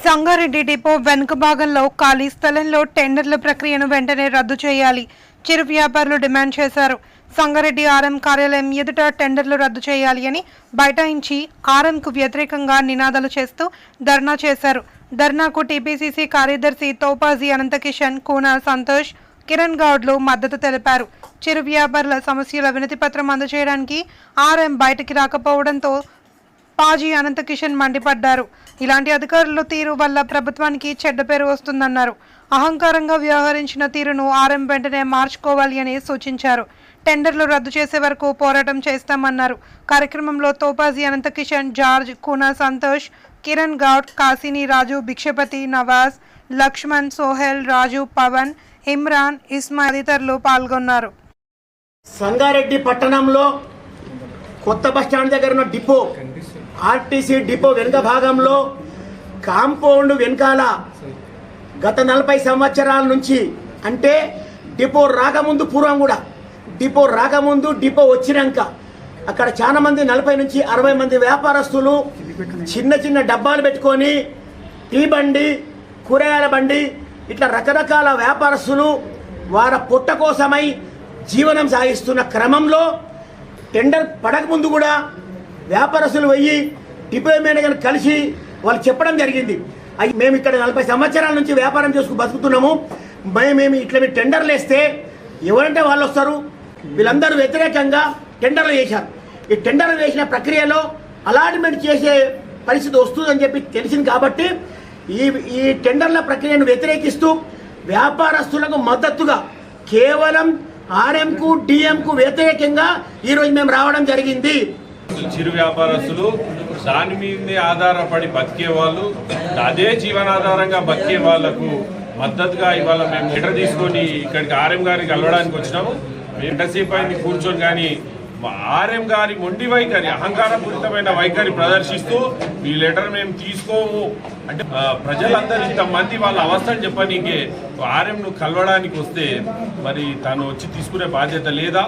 Sangareddy depot వెనుక భాగంలో ఖాళీ స్థలంలో టెండర్ల ప్రక్రియను వెంటనే రద్దు చేయాలి. చిరు వ్యాపారులు డిమాండ్ చేశారు. సంగారెడ్డి ఆర్ఎం కార్యాలయం ఎదుట టెండర్లు రద్దు చేయాలి అని బైఠాయించి ఆర్ఎంకు వ్యతిరేకంగా నినాదాలు చేస్తూ ధర్నా చేశారు. ధర్నాకు టీపీసీసీ కార్యదర్శి తోపాజీ అనంతకిషన్, కూన సంతోష్, కిరణ్ గౌడ్లు మద్దతు తెలిపారు. చిరు వ్యాపారుల సమస్యల వినతి పత్రం అందజేయడానికి ఆర్ఎం బయటికి రాకపోవడంతో పాజీ అనంతకిషన్ మండిపడ్డారు. ఇలాంటి అధికారుల తీరు వల్ల ప్రభుత్వానికి చెడ్డ పేరు వస్తుందన్నారు. అహంకారంగా వ్యవహరించిన తీరును ఆర్ఎం వెంటనే మార్చుకోవాలి అని సూచించారు. టెండర్లు రద్దు చేసే వరకు పోరాటం చేస్తామన్నారు. కార్యక్రమంలో తోపాజీ అనంతకిషన్, జార్జ్, కూనా సంతోష్, కిరణ్ గౌడ్, కాసిని రాజు, భిక్షపతి, నవాజ్, లక్ష్మణ్, సోహెల్, రాజు, పవన్, ఇమ్రాన్, ఇస్మాయిల్ తదితరులు పాల్గొన్నారు. సంగారెడ్డి పట్టణంలో కొత్త బస్టాండ్ దగ్గర ఉన్న డిపో, ఆర్టీసీ డిపో వెనుక భాగంలో కాంపౌండ్ వెనకాల గత 40 సంవత్సరాల నుంచి, అంటే డిపో రాకముందు, పూర్వం కూడా డిపో రాకముందు, డిపో వచ్చినాక అక్కడ చాలా మంది 40 నుంచి 60 మంది వ్యాపారస్తులు చిన్న చిన్న డబ్బాలు పెట్టుకొని టీ బండి, కూరగాయల బండి, ఇట్లా రకరకాల వ్యాపారస్తులు వారి పొట్ట కోసమై జీవనం సాగిస్తున్న క్రమంలో టెండర్ పడకముందు కూడా వ్యాపారస్తులు పోయి డిపో మేనేజర్ని కలిసి వాళ్ళు చెప్పడం జరిగింది. అవి మేము ఇక్కడ 40 సంవత్సరాల నుంచి వ్యాపారం చేసుకుని బతుకుతున్నాము, మేము ఇట్లా మీరు టెండర్లు వేస్తే ఎవరంటే వాళ్ళు వస్తారు, వీళ్ళందరూ వ్యతిరేకంగా టెండర్లు వేశారు. ఈ టెండర్లు వేసిన ప్రక్రియలో అలాట్మెంట్ చేసే పరిస్థితి వస్తుందని చెప్పి తెలిసింది. కాబట్టి ఈ టెండర్ల ప్రక్రియను వ్యతిరేకిస్తూ వ్యాపారస్తులకు మద్దతుగా కేవలం ఆర్ఎంకు, డిఎంకు వ్యతిరేకంగా ఈరోజు మేము రావడం జరిగింది. చిరు వ్యాపారస్తులు దాని మీదే ఆధారపడి బతికే వాళ్ళు, అదే జీవనాధారంగా బతికే వాళ్లకు మద్దతుగా ఇవాళ మేము లెటర్ తీసుకొని ఇక్కడికి ఆర్ఎం గారికి కలవడానికి వచ్చినాము. ఎంతసేపు అయింది కూర్చొని, కానీ ఆర్ఎం గారి మొండి వైఖరి, అహంకారపూరితమైన వైఖరి ప్రదర్శిస్తూ ఈ లెటర్ మేము తీసుకోము అంటే ప్రజలందరూ ఇంతమంది వాళ్ళ అవస్థను చెప్పనీకే ఆర్ఎంను కలవడానికి వస్తే మరి తను వచ్చి తీసుకునే బాధ్యత లేదా?